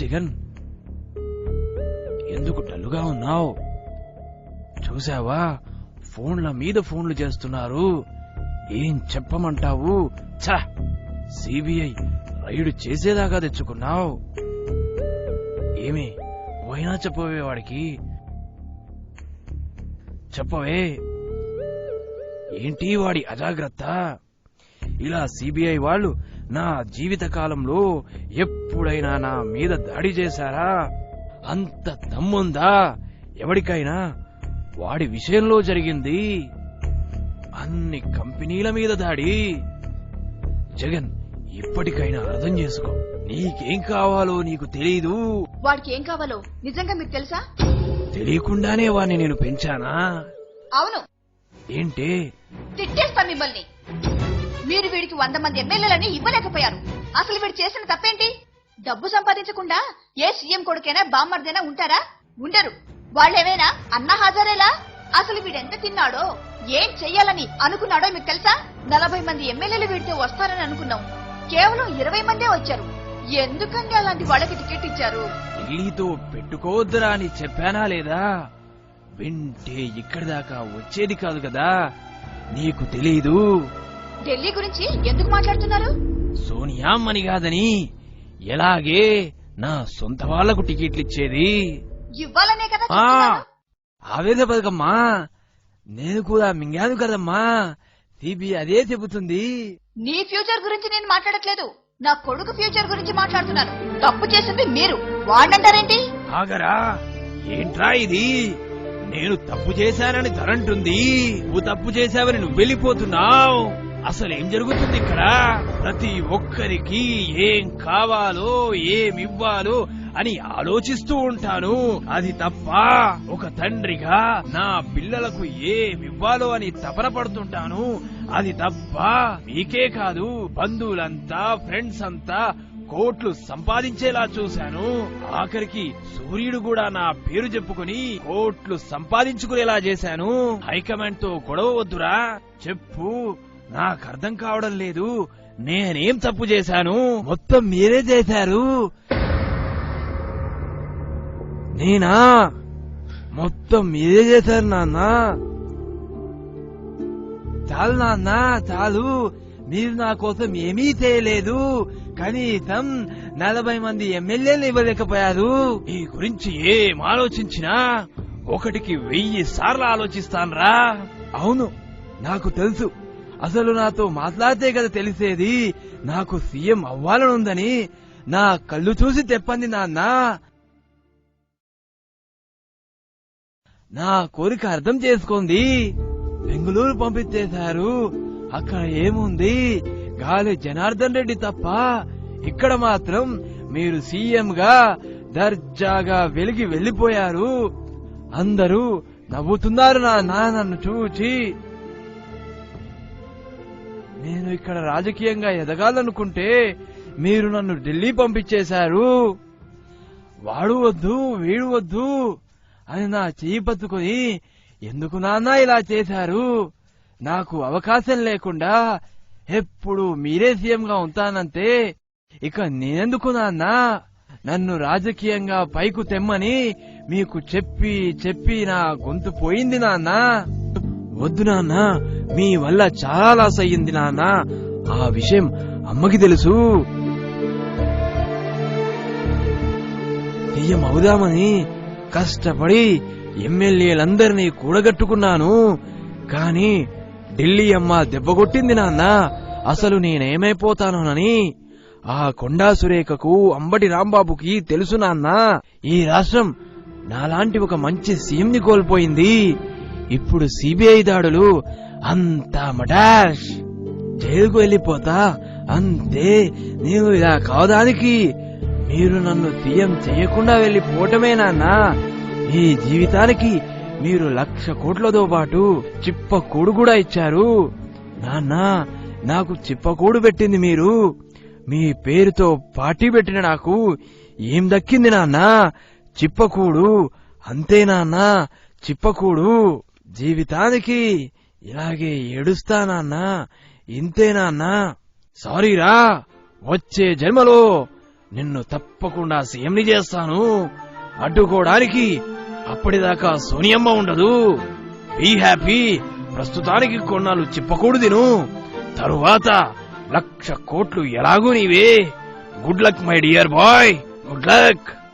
జగన్, ఎందుకు డల్లుగా ఉన్నావు? చూసావా, ఫోన్ల మీద ఫోన్లు చేస్తున్నారు. ఏం చెప్పమంటావు? ఛ, సిబిఐ రైడ్ చేసేదాకా తెచ్చుకున్నావు. ఏమి పోయినా చెప్పవే వాడికి, చెప్పవే. ఏంటి వాడి అజాగ్రత్త? ఇలా సిబిఐ వాళ్ళు నా జీవిత కాలంలో ఎప్పుడైనా నా మీద దాడి చేశారా? అంత దమ్ముందా ఎవడికైనా? వాడి విషయంలో జరిగింది అన్ని కంపెనీల మీద దాడి. జగన్, ఇప్పటికైనా అర్థం చేసుకో. నీకేం కావాలో నీకు తెలీదు. వాడికి ఏం కావాలో నిజంగా మీకు తెలుసా? తెలియకుండానే వాడిని నేను పెంచానా? అవును. ఏంటి? తిట్టేస్తా మిమ్మల్ని. మీరు వీడికి 100 మంది ఎమ్మెల్యేలని ఇవ్వలేకపోయారు. అసలు వీడు చేసిన తప్పేంటి? డబ్బు సంపాదించకుండా ఏ సీఎం కొడుకైనా బామ్మర్దైనా ఉంటారా? ఉండరు. వాళ్ళేమైనా అన్నా హాజరేలా? అసలు వీడెంత తిన్నాడో, ఏం చెయ్యాలని అనుకున్నాడో మీకు తెలుసా? 40 మంది ఎమ్మెల్యేలు వీడితో వస్తారని అనుకున్నాం. కేవలం 20 మందే వచ్చారు. ఎందుకండి అలాంటి వాళ్ళకి టికెట్ ఇచ్చారు? ఢిల్లీతో పెట్టుకోవద్దురా అని చెప్పానా లేదా? వింటే ఇక్కడి దాకా వచ్చేది కాదు కదా. నీకు తెలీదు. ఢిల్లీ గురించి ఎందుకు మాట్లాడుతున్నారు? సోనియా అమ్మని కాదని ఎలాగే నా సొంత వాళ్లకు టికెట్లు ఇచ్చేది. ఇవ్వాలనే కదా. ఆవేద పథకమ్మా, నేను కూడా మింగాను కదమ్మా. సిబి అదే చెబుతుంది. నీ ఫ్యూచర్ గురించి నేను మాట్లాడట్లేదు, నా కొడుకు ఫ్యూచర్ గురించి మాట్లాడుతున్నాను. తప్పు చేసింది మీరు, వాడంటారేంటి? ఆగరా, ఏంట్రా ఇది? నేను తప్పు చేశానని ధరంటుంది, నువ్వు తప్పు చేశావని నువ్వు వెళ్ళిపోతున్నావు. అసలేం జరుగుతుంది ఇక్కడ? ప్రతి ఒక్కరికి ఏం కావాలో ఏమివ్వాలో అని ఆలోచిస్తూ ఉంటాను. అది తప్ప? ఒక తండ్రిగా నా పిల్లలకు ఏమివ్వాలో అని తపన పడుతుంటాను. అది తప్ప? మీకే కాదు, బంధువులంతా ఫ్రెండ్స్ అంతా కోట్లు సంపాదించేలా చూశాను. ఆఖరికి సూర్యుడు కూడా నా పేరు చెప్పుకుని కోట్లు సంపాదించుకునేలా చేశాను. హైకమాండ్ తో గొడవ వద్దురా, చెప్పు. నాకు అర్థం కావడం లేదు. నేనేం తప్పు చేశాను? మొత్తం మీరే చేశారు. నేనా? మొత్తం మీరే చేశారు నాన్న. చాలు నాన్న, చాలు. మీరు నా కోసం ఏమీ చేయలేదు. కనీసం 40 మంది ఎమ్మెల్యేలు ఇవ్వలేకపోయారు. ఈ గురించి ఏం ఆలోచించినా 1కి 1000 సార్లు ఆలోచిస్తాన్రా. అవును, నాకు తెలుసు. అసలు నాతో మాట్లాడితే కదా తెలిసేది నాకు సీఎం అవ్వాలనుందని. నా కళ్ళు చూసి తెప్పంది నాన్న. నా కోరిక అర్థం చేసుకోండి. బెంగళూరు పంపించేశారు. అక్కడ ఏముంది? గాలి జనార్దన్ రెడ్డి తప్ప. ఇక్కడ మాత్రం మీరు సీఎం గా దర్జాగా వెలిగి వెళ్లిపోయారు. అందరూ నవ్వుతున్నారు నాన్న నన్ను చూచి. నేను ఇక్కడ రాజకీయంగా ఎదగాలనుకుంటే మీరు నన్ను ఢిల్లీ పంపించేశారు. వాడు వద్దు వీడు వద్దు అని నా చెయ్యి పట్టుకుని ఎందుకు నాన్న ఇలా చేశారు? నాకు అవకాశం లేకుండా ఎప్పుడు మీరే సీఎంగా ఉంటానంటే ఇక నేనెందుకు నాన్న? నన్ను రాజకీయంగా పైకు తెమ్మని మీకు చెప్పి చెప్పి నా గొంతు పోయింది నాన్న. వద్దు నాన్న, మీ వల్ల చాలా లాస్ అయ్యింది నాన్న. ఆ విషయం అమ్మకి తెలుసు. సీఎం అవుదామని కష్టపడి ఎమ్మెల్యేలందరినీ కూడగట్టుకున్నాను. కాని ఢిల్లీ అమ్మ దెబ్బగొట్టింది నాన్న. అసలు నేనేమైపోతానోనని. ఆ కొండా సురేఖకు, అంబటి రాంబాబుకి తెలుసు నాన్న. ఈ రాష్ట్రం నాలాంటి ఒక మంచి సీఎంని కోల్పోయింది. ఇప్పుడు సిబిఐ దాడులు అంతా మడాష్. జైలుకు వెళ్లిపోతా అంతే. నేను ఇలా కావడానికి మీరు నన్ను సీఎం చేయకుండా వెళ్లిపోవటమే నాన్న. ఈ జీవితానికి మీరు 1,00,000 కోట్లతో పాటు చిప్పకూడు కూడా ఇచ్చారు నాన్న. నాకు చిప్పకూడు పెట్టింది మీరు. మీ పేరుతో పార్టీ పెట్టిన నాకు ఏం దక్కింది నాన్న? చిప్పకూడు. అంతే నాన్న, చిప్పకూడు. జీవితానికి ఇలాగే ఏడుస్తానన్నా. ఇంతేనాన్నా? సారీరా, వచ్చే జన్మలో నిన్ను తప్పకుండా సీఎంని చేస్తాను. అడ్డుకోవడానికి అప్పటిదాకా సోనియమ్మ ఉండదు. Be happy. ప్రస్తుతానికి కొన్నాళ్ళు చిప్పకూడు తిను. తరువాత 1,00,000 కోట్లు ఎలాగూ నీవే. Good luck my dear boy, good luck.